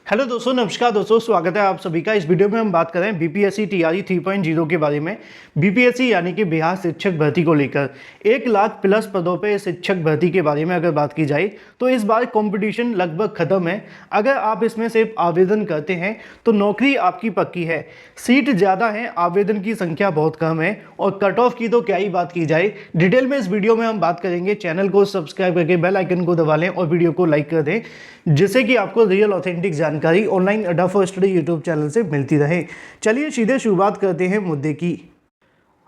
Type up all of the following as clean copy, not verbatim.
Hello दोस्तों, नमस्कार दोस्तों, स्वागत है आप सभी का। इस वीडियो में हम बात कर रहे हैं बीपीएससी टीआरई 3.0 के बारे में। बीपीएससी यानी कि बिहार शिक्षक भर्ती को लेकर 1 लाख प्लस पदों पे शिक्षक भर्ती के बारे में अगर बात की जाए तो इस बार कंपटीशन लगभग खत्म है। अगर आप इसमें सिर्फ आवेदन करते हैं तो नौकरी आपकी पक्की है। सीट ज़्यादा है, आवेदन की संख्या बहुत कम है और कट ऑफ की तो क्या ही बात की जाए। डिटेल में इस वीडियो में हम बात करेंगे। चैनल को सब्सक्राइब करके बेल आइकन को दबा लें और वीडियो को लाइक कर दें, जिससे कि आपको रियल ऑथेंटिक जानकारी ऑनलाइन अड्डा फॉर स्टडी यूट्यूब चैनल से मिलती रहे। चलिए सीधे शुरुआत करते हैं मुद्दे की।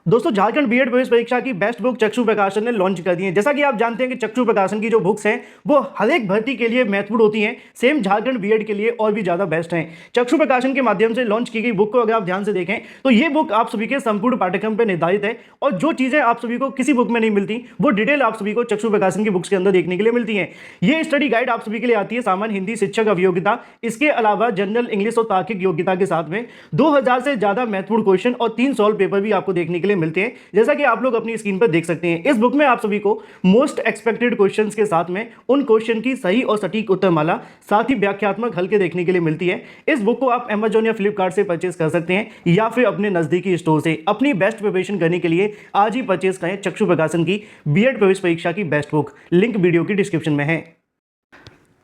दोस्तों, झारखंड बीएड प्रवेश परीक्षा की बेस्ट बुक चक्षु प्रकाशन ने लॉन्च कर दी है। जैसा कि आप जानते हैं कि चक्षु प्रकाशन की जो बुक्स हैं वो हर एक भर्ती के लिए महत्वपूर्ण होती हैं, सेम झारखंड बीएड के लिए और भी ज़्यादा बेस्ट हैं। चक्षु प्रकाशन के माध्यम से लॉन्च की गई बुक को अगर आप ध्यान से देखें तो ये बुक आप सभी के संपूर्ण पाठ्यक्रम पर निर्धारित है और जो चीज़ें आप सभी को किसी बुक में नहीं मिलती वो डिटेल आप सभी को चक्षु प्रकाशन की बुक्स के अंदर देखने के लिए मिलती है। ये स्टडी गाइड आप सभी के लिए आती है सामान्य हिंदी शिक्षक अभियोग्यता, इसके अलावा जनरल इंग्लिश और तार्किक योग्यता के साथ में 2000 से ज़्यादा महत्वपूर्ण क्वेश्चन और 3 सॉल्व पेपर भी आपको देखने के लिए मिलते हैं, जैसा कि आप लोग अपनी स्क्रीन पर देख सकते हैं। इस बुक में आप सभी को मोस्ट एक्सपेक्टेड क्वेश्चंस के साथ में उन क्वेश्चन की सही और सटीक उत्तरमाला, साथ ही व्याख्यात्मक हल के देखने के लिए मिलती है। इस बुक को आप Amazon या फ्लिपकार्ट से परचेस कर सकते हैं या फिर अपने नजदीकी स्टोर से। अपनी बेस्ट प्रिपरेशन करने के लिए आज ही परचेस करें चक्षु प्रकाशन की बीएड प्रवेश परीक्षा की बेस्ट बुक। लिंक वीडियो की डिस्क्रिप्शन में है।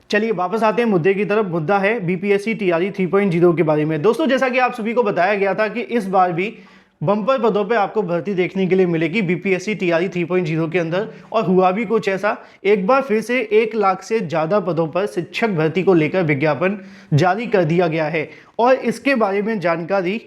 चलिए वापस आते हैं मुद्दे की तरफ। मुद्दा है बीपीएससी टीआरई 3.0 के बारे में। दोस्तों, जैसा कि आप सभी को बताया गया था कि इस बार भी बम्पर पदों पे आपको भर्ती देखने के लिए मिलेगी बीपीएससी टीआरई 3.0 के अंदर, और हुआ भी कुछ ऐसा। एक बार फिर से 1 लाख से ज़्यादा पदों पर शिक्षक भर्ती को लेकर विज्ञापन जारी कर दिया गया है और इसके बारे में जानकारी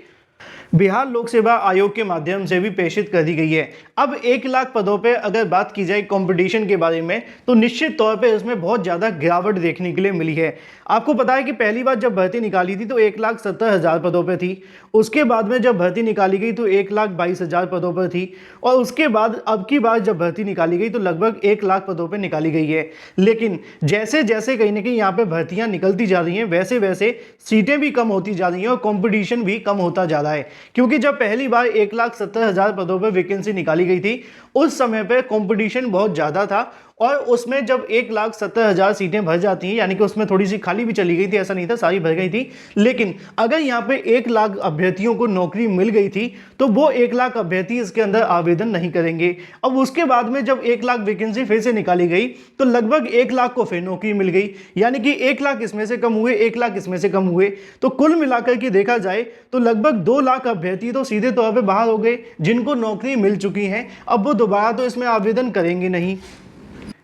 बिहार लोक सेवा आयोग के माध्यम से भी प्रेषित कर दी गई है। अब 1 लाख पदों पे अगर बात की जाए कंपटीशन के बारे में तो निश्चित तौर पे इसमें बहुत ज़्यादा गिरावट देखने के लिए मिली है। आपको पता है कि पहली बार जब भर्ती निकाली थी तो 1,70,000 पदों पे थी। उसके बाद में जब भर्ती निकाली गई तो 1,22,000 पदों पर थी और उसके बाद अब की बार जब भर्ती निकाली गई तो लगभग 1 लाख पदों पर निकाली गई है। लेकिन जैसे जैसे कहीं ना कहीं यहाँ पे भर्तियाँ निकलती जा रही हैं वैसे वैसे सीटें भी कम होती जा रही हैं और कॉम्पिटिशन भी कम होता जा रहा है। क्योंकि जब पहली बार 1,70,000 पदों पर वैकेंसी निकाली गई थी उस समय पे कंपटीशन बहुत ज़्यादा था और उसमें जब 1,70,000 सीटें भर जाती हैं, यानी कि उसमें थोड़ी सी खाली भी चली गई थी, ऐसा नहीं था सारी भर गई थी। लेकिन अगर यहाँ पे 1 लाख अभ्यर्थियों को नौकरी मिल गई थी तो वो 1 लाख अभ्यर्थी इसके अंदर आवेदन नहीं करेंगे। अब उसके बाद में जब 1 लाख वैकेंसी फिर से निकाली गई तो लगभग 1 लाख को फिर नौकरी मिल गई, यानी कि 1 लाख इसमें से कम हुए, 1 लाख इसमें से कम हुए, तो कुल मिलाकर के देखा जाए तो लगभग 2 लाख अभ्यर्थी तो सीधे तौर पर बाहर हो गए जिनको नौकरी मिल चुकी है। अब वो दोबारा तो इसमें आवेदन करेंगे नहीं,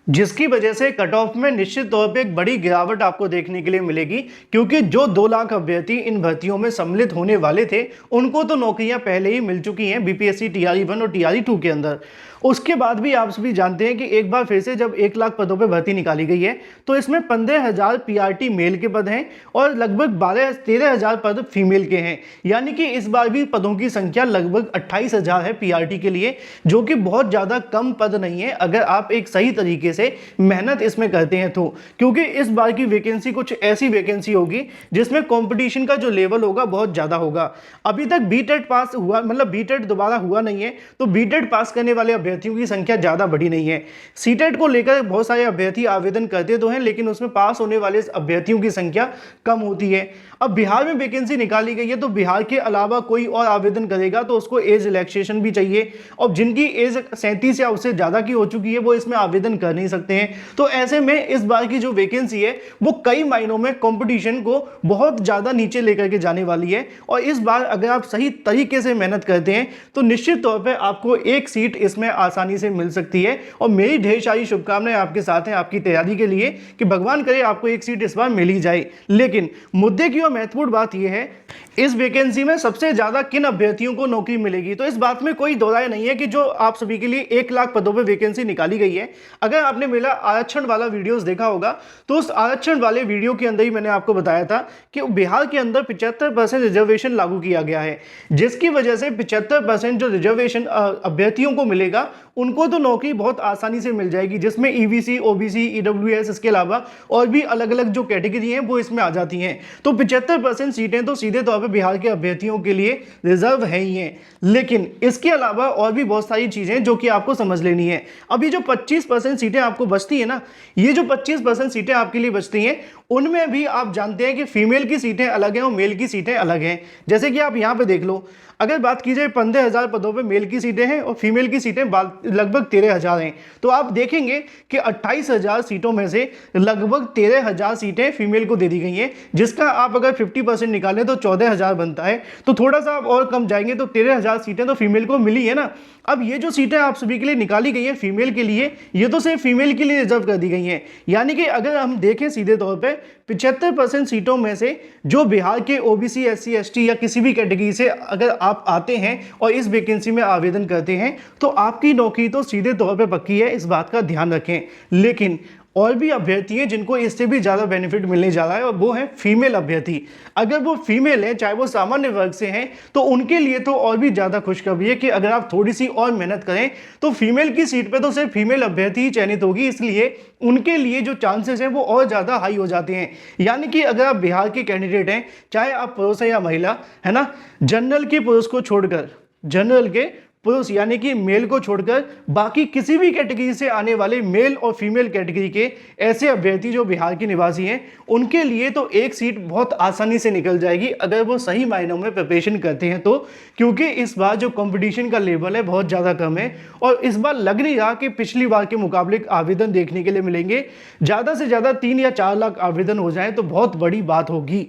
जिसकी वजह से कट ऑफ में निश्चित तौर पे एक बड़ी गिरावट आपको देखने के लिए मिलेगी। क्योंकि जो 2 लाख अभ्यर्थी इन भर्तियों में सम्मिलित होने वाले थे उनको तो नौकरियां पहले ही मिल चुकी हैं बीपीएससी टीआरई 1 और टीआरई 2 के अंदर। उसके बाद भी आप सभी जानते हैं कि एक बार फिर से जब 1 लाख पदों पर भर्ती निकाली गई है तो इसमें 15,000 पीआरटी मेल के पद हैं और लगभग 13,000 पद फीमेल के हैं। यानी कि इस बार भी पदों की संख्या लगभग 28,000 है पीआरटी के लिए, जो कि बहुत ज़्यादा कम पद नहीं है अगर आप एक सही तरीके से मेहनत इसमें करते हैं तो। क्योंकि इस बार की वैकेंसी कुछ ऐसी वैकेंसी होगी जिसमें कंपटीशन का जो लेवल होगा बहुत ज़्यादा होगा। अभी तक बीटेट पास हुआ, मतलब बीटेट दोबारा हुआ नहीं है, तो बीटेट पास करने वाले अभ्यर्थियों की संख्या ज़्यादा बढ़ी नहीं है। सीटेट को लेकर बहुत सारे अभ्यर्थी आवेदन करते तो हैं लेकिन उसमें पास होने वाले अभ्यर्थियों की संख्या कम होती है। अब बिहार में वैकेंसी निकाली गई है तो बिहार के अलावा कोई और आवेदन करेगा तो उसको एज रिलैक्सेशन भी चाहिए, और जिनकी एज 37 या उससे ज़्यादा की हो चुकी है वो इसमें आवेदन कर नहीं सकते हैं। तो ऐसे में इस बार की जो वैकेंसी है वो कई मायनों में कंपटीशन को बहुत ज़्यादा नीचे लेकर के जाने वाली है। और इस बार अगर आप सही तरीके से मेहनत करते हैं तो निश्चित तौर पर आपको एक सीट इसमें आसानी से मिल सकती है। और मेरी ढेर सारी शुभकामनाएं आपके साथ हैं आपकी तैयारी के लिए कि भगवान करे आपको एक सीट इस बार मिल ही जाए। लेकिन मुद्दे की महत्वपूर्ण बात यह है इस वैकेंसी में सबसे ज्यादा किन अभ्यर्थियों को नौकरी मिलेगी। तो इस बात में कोई दो राय नहीं है कि जो आप सभी के लिए 1 लाख पदों पर वैकेंसी निकाली गई है, अगर आपने मेरा आरक्षण वाला वीडियोस देखा होगा तो उस आरक्षण वाले वीडियो के अंदर ही मैंने आपको बताया था कि बिहार के अंदर 75% रिजर्वेशन लागू किया गया है, जिसकी वजह से 75% जो रिजर्वेशन अभ्यर्थियों को मिलेगा उनको तो नौकरी बहुत आसानी से मिल जाएगी, जिसमें ईबीसी, ओबीसी, ईडब्ल्यूएस, इसके अलावा और भी अलग अलग जो कैटेगरी हैं वो इसमें आ जाती हैं। तो 75% सीटें तो सीधे तौर पे बिहार के अभ्यर्थियों के लिए रिजर्व है ही हैं। लेकिन इसके अलावा और भी बहुत सारी चीज़ें जो कि आपको समझ लेनी है। अभी जो 25% सीटें आपको बचती है ना, ये जो 25% सीटें आपके लिए बचती हैं उनमें भी आप जानते हैं कि फीमेल की सीटें अलग हैं और मेल की सीटें अलग हैं। जैसे कि आप यहाँ पे देख लो, अगर बात की जाए 15,000 पदों पे मेल की सीटें हैं और फीमेल की सीटें लगभग 13,000 हैं, तो आप देखेंगे कि 28,000 सीटों में से लगभग 13,000 सीटें फीमेल को दे दी गई हैं, जिसका आप अगर 50% निकालें तो 14,000 बनता है। तो थोड़ा सा आप और कम जाएंगे तो 13,000 सीटें तो फीमेल को मिली है ना। अब ये जो सीटें आप सभी के लिए निकाली गई हैं फीमेल के लिए, ये तो सिर्फ फीमेल के लिए रिजर्व कर दी गई हैं। यानी कि अगर हम देखें सीधे तौर पे 75% सीटों में से जो बिहार के ओबीसी, एससी, एसटी या किसी भी कैटेगरी से अगर आप आते हैं और इस वैकेंसी में आवेदन करते हैं तो आपकी नौकरी तो सीधे तौर पे पक्की है, इस बात का ध्यान रखें। लेकिन और भी अभ्यर्थी हैं जिनको इससे भी ज़्यादा बेनिफिट मिलने जा रहा है और वो हैं फीमेल अभ्यर्थी। अगर वो फीमेल हैं, चाहे वो सामान्य वर्ग से हैं, तो उनके लिए तो और भी ज़्यादा खुशखबरी है कि अगर आप थोड़ी सी और मेहनत करें तो फीमेल की सीट पे तो सिर्फ फीमेल अभ्यर्थी ही चयनित होगी, इसलिए उनके लिए जो चांसेस हैं वो और ज़्यादा हाई हो जाते हैं। यानी कि अगर आप बिहार के कैंडिडेट हैं, चाहे आप पुरुष हैं या महिला, है ना, जनरल के पुरुष को छोड़कर, जनरल के पुरुष यानी कि मेल को छोड़कर बाकी किसी भी कैटेगरी से आने वाले मेल और फीमेल कैटेगरी के ऐसे अभ्यर्थी जो बिहार के निवासी हैं, उनके लिए तो एक सीट बहुत आसानी से निकल जाएगी अगर वो सही मायनों में प्रिपरेशन करते हैं तो। क्योंकि इस बार जो कंपटीशन का लेवल है बहुत ज़्यादा कम है और इस बार लग नहीं रहा कि पिछली बार के मुकाबले आवेदन देखने के लिए मिलेंगे। ज़्यादा से ज़्यादा 3 या 4 लाख आवेदन हो जाए तो बहुत बड़ी बात होगी।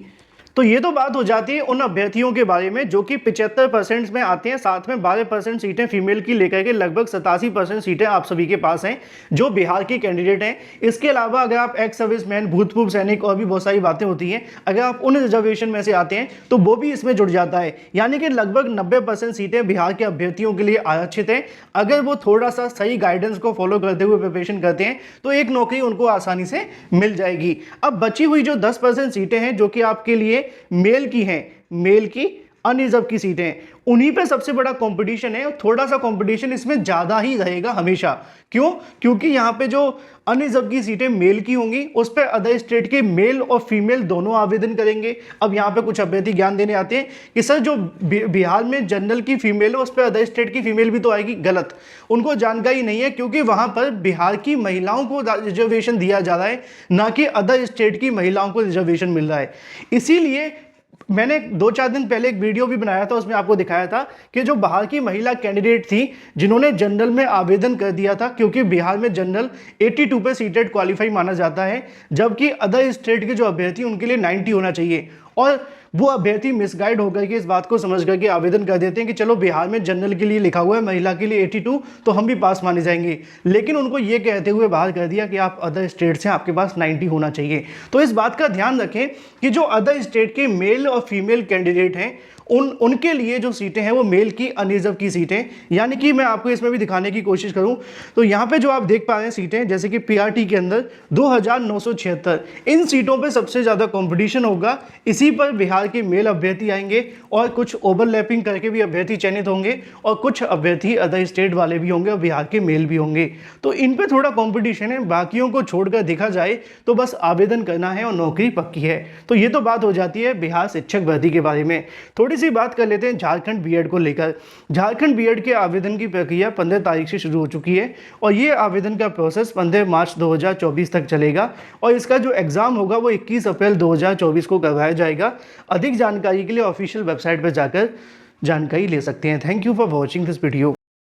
तो ये तो बात हो जाती है उन अभ्यर्थियों के बारे में जो कि 75% में आते हैं, साथ में 12% सीटें फीमेल की लेकर के लगभग 87% सीटें आप सभी के पास हैं जो बिहार के कैंडिडेट हैं। इसके अलावा अगर आप एक्स सर्विसमैन, भूतपूर्व सैनिक और भी बहुत सारी बातें होती हैं, अगर आप उन रिजर्वेशन में से आते हैं तो वो भी इसमें जुड़ जाता है। यानी कि लगभग 90% सीटें बिहार के अभ्यर्थियों के लिए आरक्षित हैं। अगर वो थोड़ा सा सही गाइडेंस को फॉलो करते हुए प्रिपरेशन करते हैं तो एक नौकरी उनको आसानी से मिल जाएगी। अब बची हुई जो 10% सीटें हैं जो कि आपके लिए मेल की हैं, मेल की अनरिजर्व की सीटें, उन्हीं पे सबसे बड़ा कंपटीशन है और थोड़ा सा कंपटीशन इसमें ज़्यादा ही रहेगा हमेशा। क्यों? क्योंकि यहाँ पे जो अनरिजर्व की सीटें मेल की होंगी उस पर अदर स्टेट के मेल और फीमेल दोनों आवेदन करेंगे। अब यहाँ पे कुछ अभ्यर्थी ज्ञान देने आते हैं कि सर जो बिहार में जनरल की फीमेल है उस पर अदर स्टेट की फीमेल भी तो आएगी। गलत, उनको जानकारी नहीं है क्योंकि वहाँ पर बिहार की महिलाओं को रिजर्वेशन दिया जा रहा है, ना कि अदर स्टेट की महिलाओं को रिजर्वेशन मिल रहा है। इसीलिए मैंने 2-4 दिन पहले एक वीडियो भी बनाया था, उसमें आपको दिखाया था कि जो बाहर की महिला कैंडिडेट थी जिन्होंने जनरल में आवेदन कर दिया था, क्योंकि बिहार में जनरल 82 पे सीटेड क्वालिफाई माना जाता है, जबकि अदर स्टेट के जो अभ्यर्थी उनके लिए 90 होना चाहिए। और वो अभ्यर्थी मिसगाइड होकर के इस बात को समझ करके आवेदन कर देते हैं कि चलो बिहार में जनरल के लिए लिखा हुआ है, महिला के लिए 82, तो हम भी पास माने जाएंगे। लेकिन उनको ये कहते हुए बाहर कर दिया कि आप अदर स्टेट से आपके पास 90 होना चाहिए। तो इस बात का ध्यान रखें कि जो अदर स्टेट के मेल और फीमेल कैंडिडेट हैं उनके लिए जो सीटें हैं वो मेल की अनरिजर्व की सीटें। यानी कि मैं आपको इसमें भी दिखाने की कोशिश करूं तो यहाँ पे जो आप देख पा रहे हैं सीटें, जैसे कि पीआरटी के अंदर 2,976, इन सीटों पे सबसे ज़्यादा कंपटीशन होगा। इसी पर बिहार के मेल अभ्यर्थी आएंगे और कुछ ओवरलैपिंग करके भी अभ्यर्थी चयनित होंगे और कुछ अभ्यर्थी अदर स्टेट वाले भी होंगे और बिहार के मेल भी होंगे। तो इन पर थोड़ा कॉम्पिटिशन है, बाकियों को छोड़कर देखा जाए तो बस आवेदन करना है और नौकरी पक्की है। तो ये तो बात हो जाती है बिहार शिक्षक भर्ती के बारे में। थोड़ी सी बात कर लेते हैं झारखंड बीएड को लेकर। झारखंड बीएड के आवेदन की प्रक्रिया 15 तारीख से शुरू हो चुकी है और ये आवेदन का प्रोसेस 15 मार्च 2024 तक चलेगा और इसका जो एग्जाम होगा वो 21 अप्रैल 2024 को करवाया जाएगा। अधिक जानकारी के लिए ऑफिशियल वेबसाइट पर जाकर जानकारी ले सकते हैं। Thank you for watching this video.